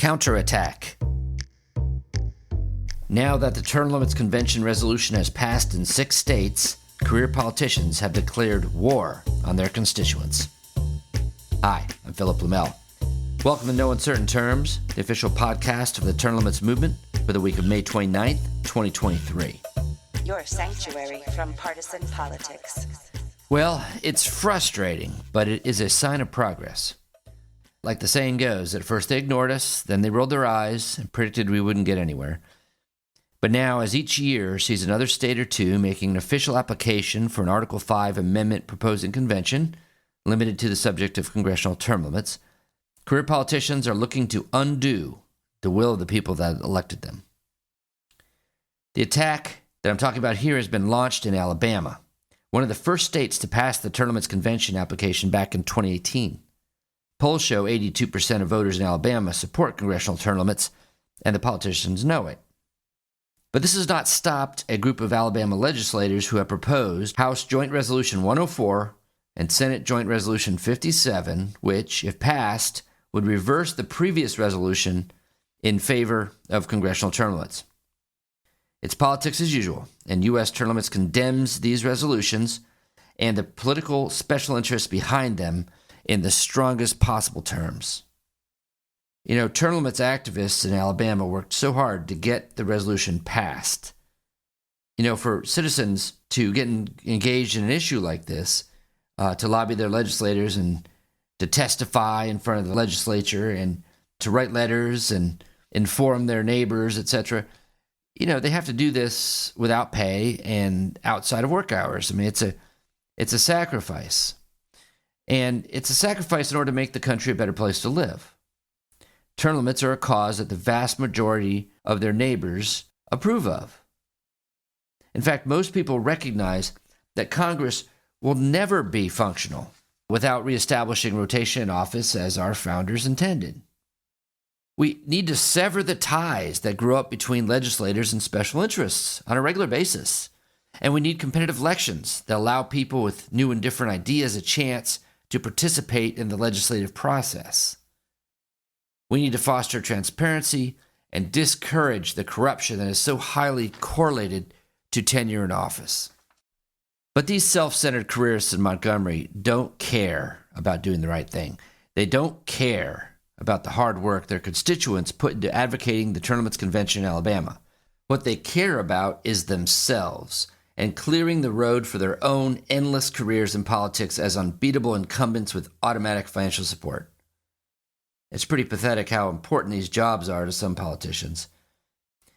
Counterattack. Now that the Term Limits Convention resolution has passed in 6 states, career politicians have declared war on their constituents. Hi, I'm Philip Blumel. Welcome to No Uncertain Terms, the official podcast of the Term Limits movement for the week of May 29th, 2023. Your sanctuary from partisan politics. Well, it's frustrating, but it is a sign of progress. Like the saying goes, at first they ignored us, then they rolled their eyes and predicted we wouldn't get anywhere. But now, as each year sees another state or two making an official application for an Article 5 amendment proposing convention, limited to the subject of congressional term limits, career politicians are looking to undo the will of the people that elected them. The attack that I'm talking about here has been launched in Alabama, one of the first states to pass the Term Limits Convention application back in 2018. Polls show 82% of voters in Alabama support congressional term limits, and the politicians know it. But this has not stopped a group of Alabama legislators who have proposed House Joint Resolution 104 and Senate Joint Resolution 57, which, if passed, would reverse the previous resolution in favor of congressional term limits. It's politics as usual, and U.S. Term Limits condemns these resolutions and the political special interests behind them in the strongest possible terms. You know, term limits activists in Alabama worked so hard to get the resolution passed. You know, for citizens to get engaged in an issue like this, to lobby their legislators and to testify in front of the legislature and to write letters and inform their neighbors, etc., you know, they have to do this without pay and outside of work hours. I mean, it's a sacrifice. And it's a sacrifice in order to make the country a better place to live. Term limits are a cause that the vast majority of their neighbors approve of. In fact, most people recognize that Congress will never be functional without reestablishing rotation in office as our founders intended. We need to sever the ties that grew up between legislators and special interests on a regular basis. And we need competitive elections that allow people with new and different ideas a chance to participate in the legislative process. We need to foster transparency and discourage the corruption that is so highly correlated to tenure in office. But these self-centered careerists in Montgomery don't care about doing the right thing. They don't care about the hard work their constituents put into advocating the Term Limits Convention in Alabama. What they care about is themselves and clearing the road for their own endless careers in politics as unbeatable incumbents with automatic financial support. It's pretty pathetic how important these jobs are to some politicians.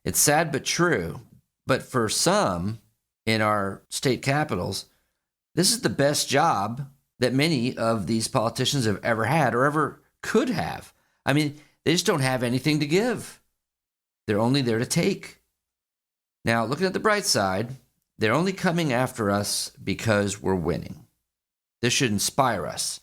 It's sad but true, but for some in our state capitals, this is the best job that many of these politicians have ever had or ever could have. I mean, they just don't have anything to give. They're only there to take. Now, looking at the bright side, they're only coming after us because we're winning. This should inspire us.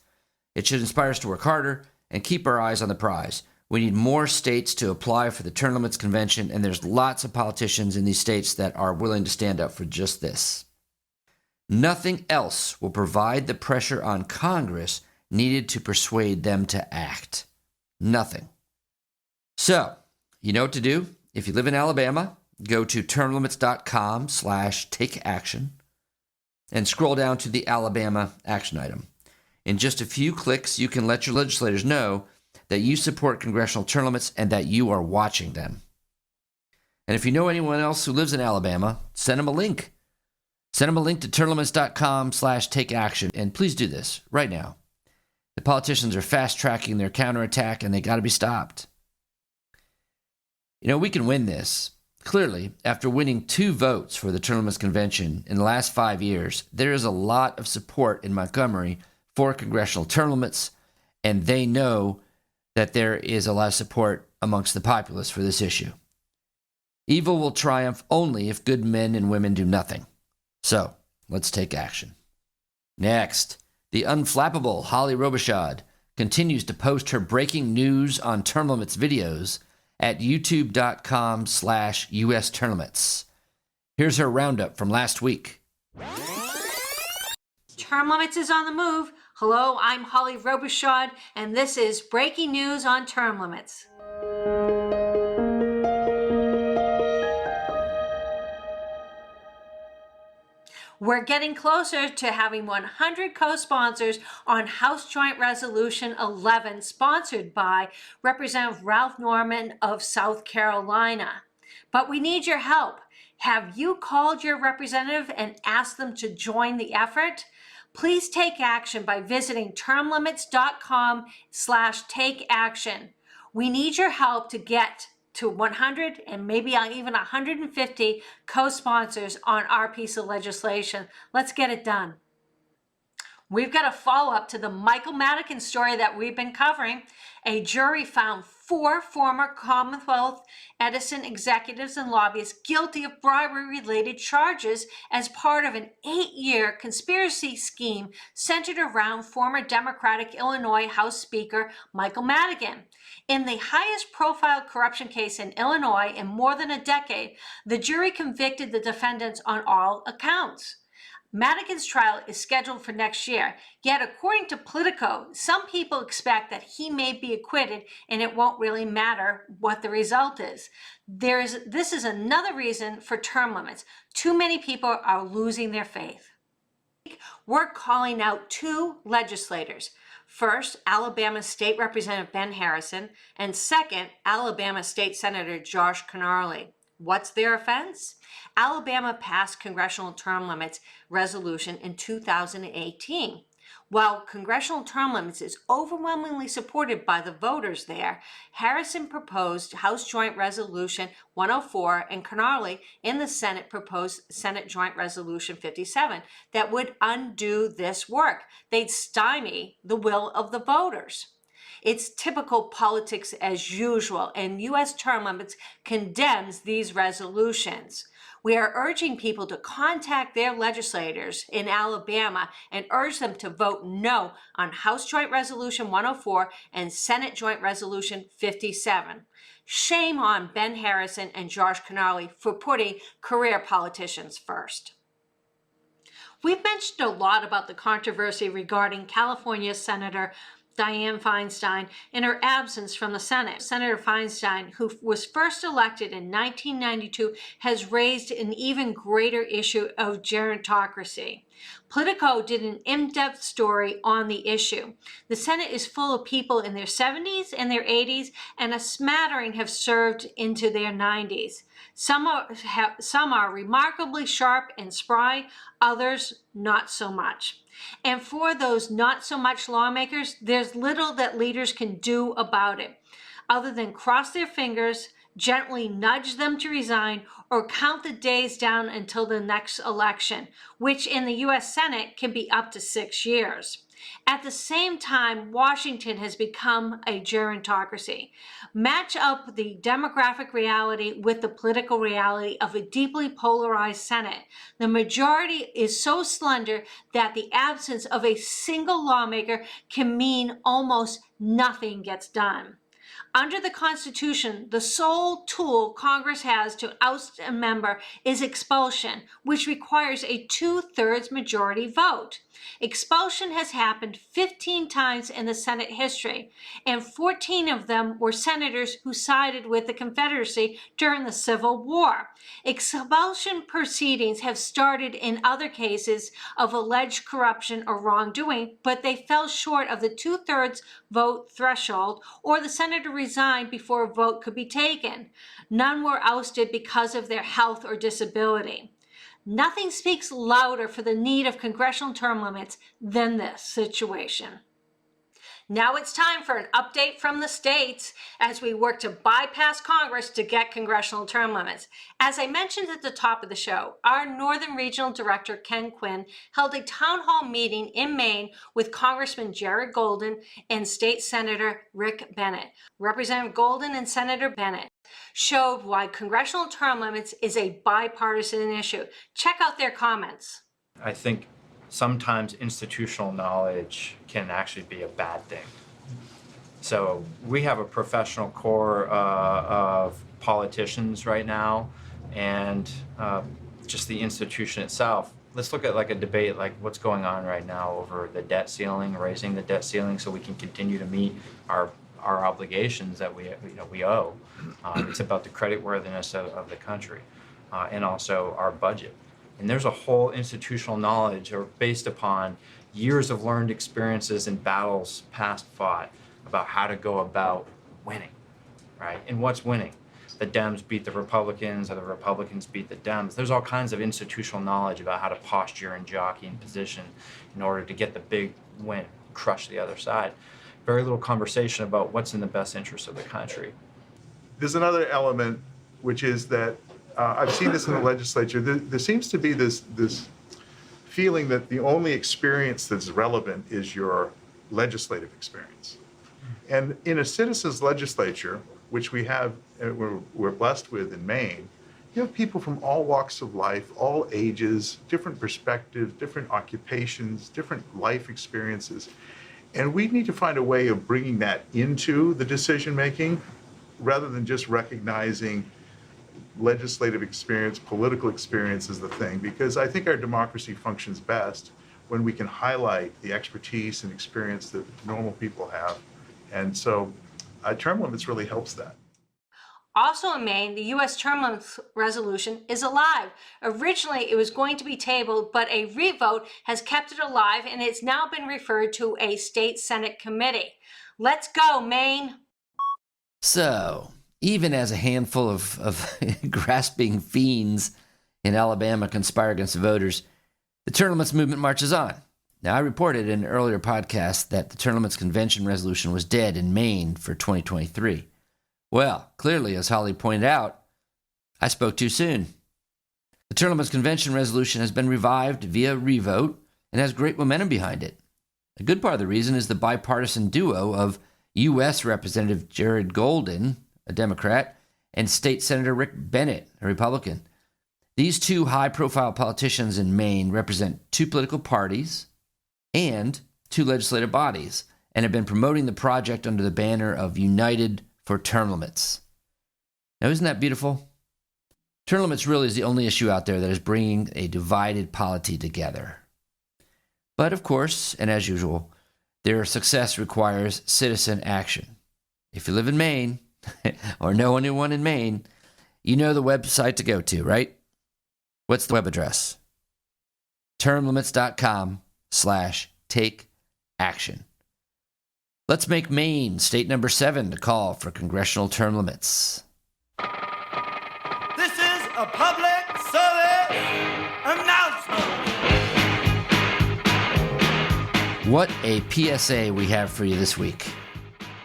It should inspire us to work harder and keep our eyes on the prize. We need more states to apply for the Term Limits Convention, and there's lots of politicians in these states that are willing to stand up for just this. Nothing else will provide the pressure on Congress needed to persuade them to act. Nothing. So, you know what to do. If you live in Alabama, go to termlimits.com/takeaction and scroll down to the Alabama action item. In just a few clicks, you can let your legislators know that you support congressional term limits and that you are watching them. And if you know anyone else who lives in Alabama, send them a link. Send them a link to termlimits.com/takeaction. And please do this right now. The politicians are fast-tracking their counterattack, and they got to be stopped. You know, we can win this. Clearly, after winning 2 votes for the Term Limits Convention in the last 5 years, there is a lot of support in Montgomery for congressional term limits, and they know that there is a lot of support amongst the populace for this issue. Evil will triumph only if good men and women do nothing. So, let's take action. Next, the unflappable Holly Robichaud continues to post her breaking news on term limits videos at youtube.com/US Term Limits. Here's her roundup from last week. Term limits is on the move. Hello, I'm Holly Robichaud, and this is breaking news on term limits. We're getting closer to having 100 co-sponsors on House Joint Resolution 11, sponsored by Representative Ralph Norman of South Carolina. But we need your help. Have you called your representative and asked them to join the effort? Please take action by visiting termlimits.com/takeaction. We need your help to get to 100 and maybe even 150 co-sponsors on our piece of legislation. Let's get it done. We've got a follow-up to the Michael Madigan story that we've been covering. A jury found 4 former Commonwealth Edison executives and lobbyists guilty of bribery-related charges as part of an 8-year conspiracy scheme centered around former Democratic Illinois House Speaker Michael Madigan. In the highest-profile corruption case in Illinois in more than a decade, the jury convicted the defendants on all accounts. Madigan's trial is scheduled for next year, yet according to Politico, some people expect that he may be acquitted and it won't really matter what the result is. This is another reason for term limits. Too many people are losing their faith. We're calling out 2 legislators. First, Alabama State Representative Ben Harrison, and second, Alabama State Senator Josh Conarley. What's their offense? Alabama passed congressional term limits resolution in 2018. While congressional term limits is overwhelmingly supported by the voters there, Harrison proposed House Joint Resolution 104 and Conarley in the Senate proposed Senate Joint Resolution 57 that would undo this work. They'd stymie the will of the voters. It's typical politics as usual, and U.S. term limits condemns these resolutions. We are urging people to contact their legislators in Alabama and urge them to vote no on House Joint Resolution 104 and Senate Joint Resolution 57. Shame on Ben Harrison and Josh Conarley for putting career politicians first. We've mentioned a lot about the controversy regarding California Senator Dianne Feinstein in her absence from the Senate. Senator Feinstein, who was first elected in 1992, has raised an even greater issue of gerontocracy. Politico did an in-depth story on the issue. The Senate is full of people in their 70s and their 80s, and a smattering have served into their 90s. Some are remarkably sharp and spry, others not so much. And for those not so much lawmakers, there's little that leaders can do about it, other than cross their fingers, gently nudge them to resign, or count the days down until the next election, which in the U.S. Senate can be up to 6 years. At the same time, Washington has become a gerontocracy. Match up the demographic reality with the political reality of a deeply polarized Senate. The majority is so slender that the absence of a single lawmaker can mean almost nothing gets done. Under the Constitution, the sole tool Congress has to oust a member is expulsion, which requires a 2/3 majority vote. Expulsion has happened 15 times in the Senate history, and 14 of them were senators who sided with the Confederacy during the Civil War. Expulsion proceedings have started in other cases of alleged corruption or wrongdoing, but they fell short of the 2/3 vote threshold, or the senator resigned before a vote could be taken. None were ousted because of their health or disability. Nothing speaks louder for the need of congressional term limits than this situation. Now it's time for an update from the states as we work to bypass Congress to get congressional term limits. As I mentioned at the top of the show, our Northern Regional Director, Ken Quinn, held a town hall meeting in Maine with Congressman Jared Golden and State Senator Rick Bennett. Representative Golden and Senator Bennett showed why congressional term limits is a bipartisan issue. Check out their comments. I think sometimes institutional knowledge can actually be a bad thing. So we have a professional core of politicians right now, and just the institution itself. Let's look at like a debate like what's going on right now over the debt ceiling, raising the debt ceiling so we can continue to meet our obligations that we owe. It's about the creditworthiness of the country and also our budget. And there's a whole institutional knowledge or based upon years of learned experiences and battles past fought about how to go about winning, right? And what's winning? The Dems beat the Republicans or the Republicans beat the Dems. There's all kinds of institutional knowledge about how to posture and jockey and position in order to get the big win, crush the other side. Very little conversation about what's in the best interest of the country. There's another element, which is that I've seen this in the legislature. There seems to be this feeling that the only experience that's relevant is your legislative experience. And in a citizens' legislature, which we have, we're blessed with in Maine, you have people from all walks of life, all ages, different perspectives, different occupations, different life experiences. And we need to find a way of bringing that into the decision-making rather than just recognizing legislative experience, political experience is the thing, because I think our democracy functions best when we can highlight the expertise and experience that normal people have. And so term limits really helps that. Also in Maine, the U.S. term limits resolution is alive. Originally, it was going to be tabled, but a revote has kept it alive, and it's now been referred to a state Senate committee. Let's go, Maine. So, even as a handful of grasping fiends in Alabama conspire against the voters, the term limits movement marches on. Now, I reported in an earlier podcast that the term limits convention resolution was dead in Maine for 2023. Well, clearly, as Holly pointed out, I spoke too soon. The term limits convention resolution has been revived via revote and has great momentum behind it. A good part of the reason is the bipartisan duo of U.S. Representative Jared Golden, a Democrat, and State Senator Rick Bennett, a Republican. These two high-profile politicians in Maine represent two political parties and two legislative bodies and have been promoting the project under the banner of United for Term Limits. Now, isn't that beautiful? Term limits really is the only issue out there that is bringing a divided polity together. But of course, and as usual, their success requires citizen action. If you live in Maine, or know anyone in Maine, you know the website to go to, right? What's the web address? termlimits.com/take-action. Let's make Maine state number 7 to call for congressional term limits. This is a public service announcement. What a PSA we have for you this week.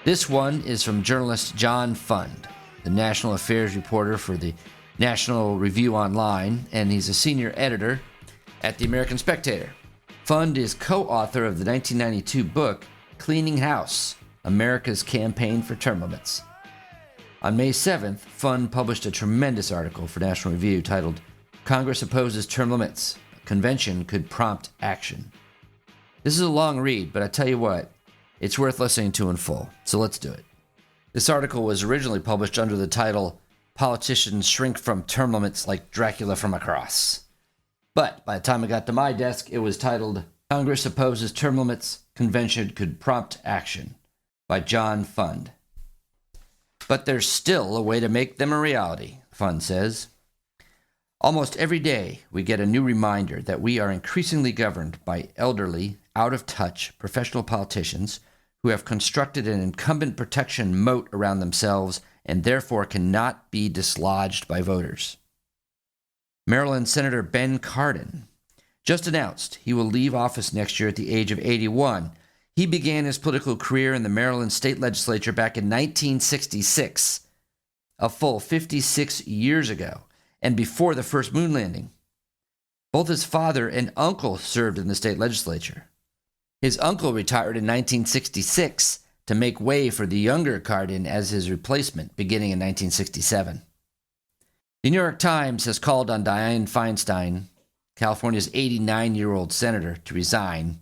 This one is from journalist John Fund, the national affairs reporter for the National Review Online, and he's a senior editor at the American Spectator. Fund is co-author of the 1992 book, Cleaning House, America's Campaign for Term Limits. On May 7th, Fund published a tremendous article for National Review titled, Congress Opposes Term Limits. A Convention Could Prompt Action. This is a long read, but I tell you what, it's worth listening to in full, so let's do it. This article was originally published under the title, Politicians Shrink from Term Limits Like Dracula from a Cross. But by the time it got to my desk, it was titled, Congress Opposes Term Limits, Convention Could Prompt Action, by John Fund. But there's still a way to make them a reality, Fund says. Almost every day, we get a new reminder that we are increasingly governed by elderly, out-of-touch professional politicians who have constructed an incumbent protection moat around themselves and therefore cannot be dislodged by voters. Maryland Senator Ben Cardin just announced he will leave office next year at the age of 81. He began his political career in the Maryland state legislature back in 1966, a full 56 years ago, and before the first moon landing. Both his father and uncle served in the state legislature. His uncle retired in 1966 to make way for the younger Cardin as his replacement, beginning in 1967. The New York Times has called on Dianne Feinstein, California's 89-year-old senator, to resign,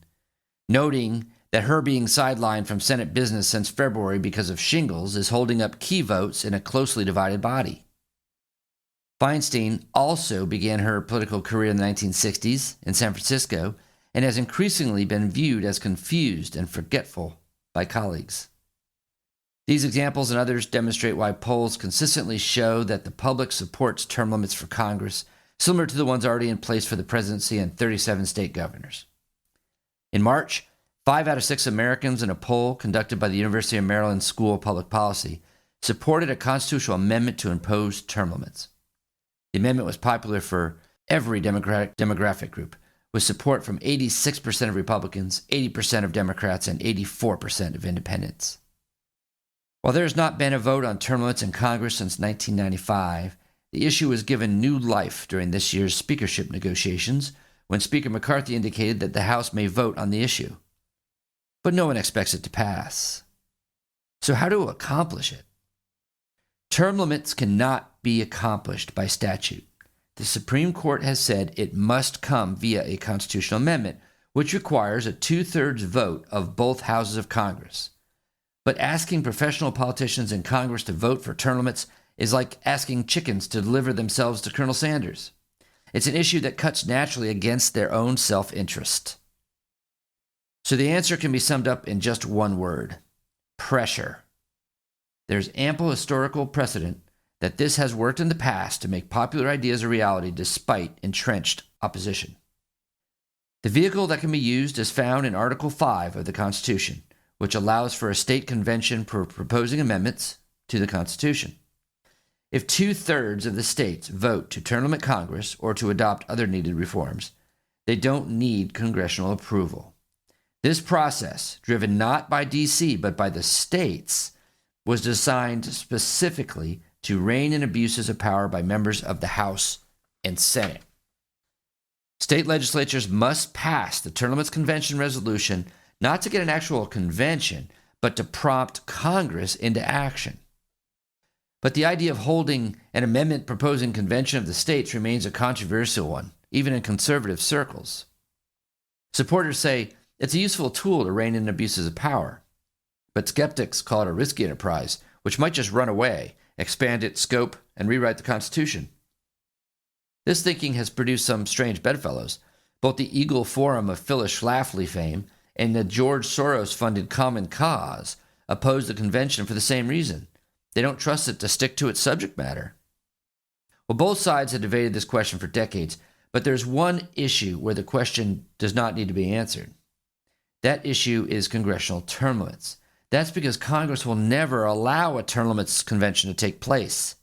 noting that her being sidelined from Senate business since February because of shingles is holding up key votes in a closely divided body. Feinstein also began her political career in the 1960s in San Francisco and has increasingly been viewed as confused and forgetful by colleagues. These examples and others demonstrate why polls consistently show that the public supports term limits for Congress, similar to the ones already in place for the presidency and 37 state governors. In March, 5 out of 6 Americans in a poll conducted by the University of Maryland School of Public Policy supported a constitutional amendment to impose term limits. The amendment was popular for every demographic group, with support from 86% of Republicans, 80% of Democrats, and 84% of independents. While there has not been a vote on term limits in Congress since 1995, the issue was given new life during this year's speakership negotiations when Speaker McCarthy indicated that the House may vote on the issue. But no one expects it to pass. So how to accomplish it? Term limits cannot be accomplished by statute. The Supreme Court has said it must come via a constitutional amendment, which requires a 2/3 vote of both houses of Congress. But asking professional politicians in Congress to vote for term limits is like asking chickens to deliver themselves to Colonel Sanders. It's an issue that cuts naturally against their own self-interest. So the answer can be summed up in just one word: pressure. There's ample historical precedent that this has worked in the past to make popular ideas a reality despite entrenched opposition. The vehicle that can be used is found in Article 5 of the Constitution, which allows for a state convention for proposing amendments to the Constitution. If 2/3 of the states vote to term limit Congress or to adopt other needed reforms, they don't need congressional approval. This process, driven not by D.C. but by the states, was designed specifically to rein in abuses of power by members of the House and Senate. State legislatures must pass the Term Limits Convention resolution not to get an actual convention, but to prompt Congress into action. But the idea of holding an amendment proposing convention of the states remains a controversial one, even in conservative circles. Supporters say it's a useful tool to rein in abuses of power, but skeptics call it a risky enterprise, which might just run away, expand its scope, and rewrite the Constitution. This thinking has produced some strange bedfellows. Both the Eagle Forum of Phyllis Schlafly fame and the George Soros-funded Common Cause oppose the convention for the same reason. They don't trust it to stick to its subject matter. Well, both sides have debated this question for decades, but there's one issue where the question does not need to be answered. That issue is congressional term limits. That's because Congress will never allow a term limits convention to take place.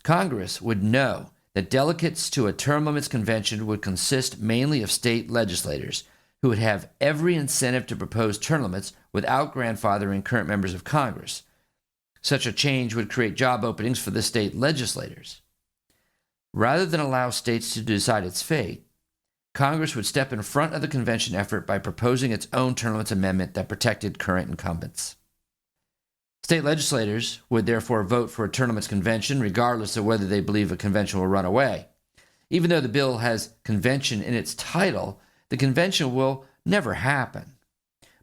Congress would know that delegates to a term limits convention would consist mainly of state legislators who would have every incentive to propose term limits without grandfathering current members of Congress. Such a change would create job openings for the state legislators. Rather than allow states to decide its fate, Congress would step in front of the convention effort by proposing its own term limits amendment that protected current incumbents. State legislators would therefore vote for a term limits convention regardless of whether they believe a convention will run away. Even though the bill has convention in its title, the convention will never happen.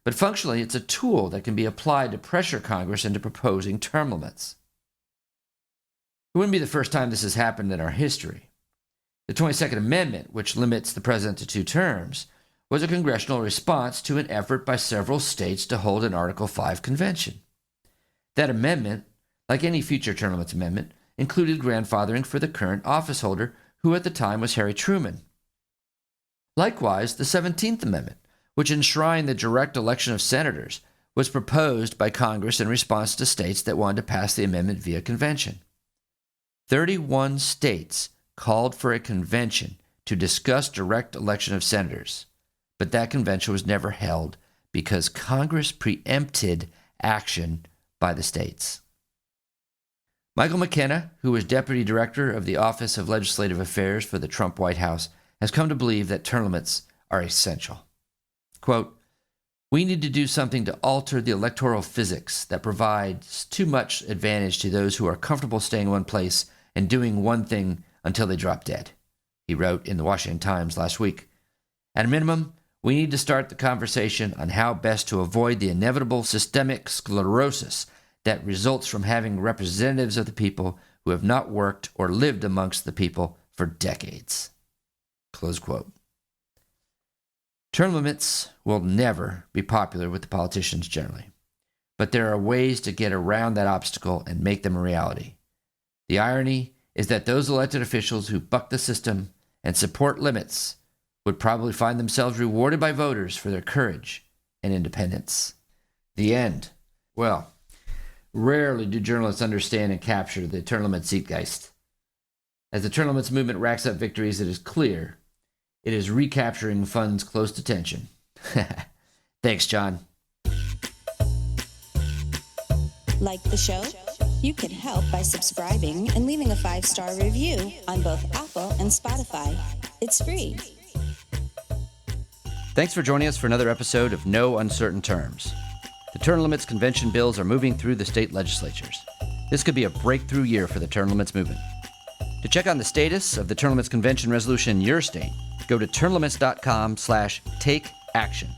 But functionally, it's a tool that can be applied to pressure Congress into proposing term limits. It wouldn't be the first time this has happened in our history. The 22nd Amendment, which limits the president to 2 terms, was a congressional response to an effort by several states to hold an Article 5 convention. That amendment, like any future term limits amendment, included grandfathering for the current officeholder, who at the time was Harry Truman. Likewise, the 17th Amendment, which enshrined the direct election of senators, was proposed by Congress in response to states that wanted to pass the amendment via convention. 31 states called for a convention to discuss direct election of senators, but that convention was never held because Congress preempted action by the states. Michael McKenna, who was deputy director of the Office of Legislative Affairs for the Trump White House, has come to believe that term limits are essential. Quote, "We need to do something to alter the electoral physics that provides too much advantage to those who are comfortable staying in one place and doing one thing until they drop dead," he wrote in the Washington Times last week. At a minimum, we need to start the conversation on how best to avoid the inevitable systemic sclerosis that results from having representatives of the people who have not worked or lived amongst the people for decades. Close quote. Term limits will never be popular with the politicians generally, but there are ways to get around that obstacle and make them a reality. The irony is that those elected officials who buck the system and support limits would probably find themselves rewarded by voters for their courage and independence. The end. Well, rarely do journalists understand and capture the term limits zeitgeist. As the term limits movement racks up victories, it is clear it is recapturing funds close to tension. Thanks, John. Like the show? You can help by subscribing and leaving a 5-star review on both Apple and Spotify. It's free. Thanks for joining us for another episode of No Uncertain Terms. The term limits convention bills are moving through the state legislatures. This could be a breakthrough year for the term limits movement. To check on the status of the term limits convention resolution in your state, go to termlimits.com/takeaction.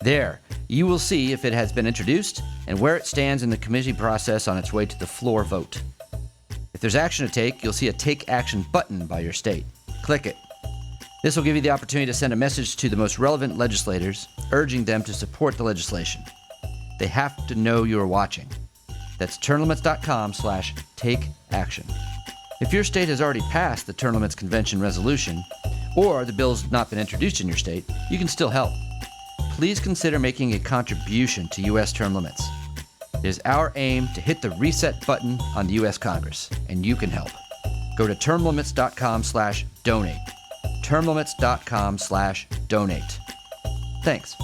There, you will see if it has been introduced and where it stands in the committee process on its way to the floor vote. If there's action to take, you'll see a Take Action button by your state. Click it. This will give you the opportunity to send a message to the most relevant legislators, urging them to support the legislation. They have to know you are watching. That's termlimits.com/takeaction. If your state has already passed the term limits convention resolution, or the bill's not been introduced in your state, you can still help. Please consider making a contribution to U.S. term limits. It is our aim to hit the reset button on the U.S. Congress, and you can help. Go to termlimits.com/donate. termlimits.com/donate. Thanks.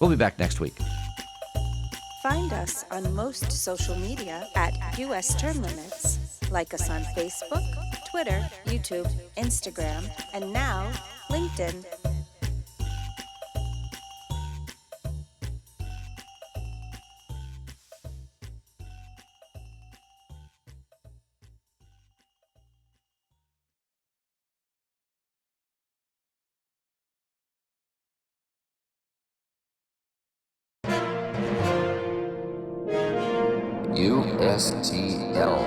We'll be back next week. Find us on most social media at US Term Limits. Like us on Facebook, Twitter, YouTube, Instagram, and now LinkedIn. USTL.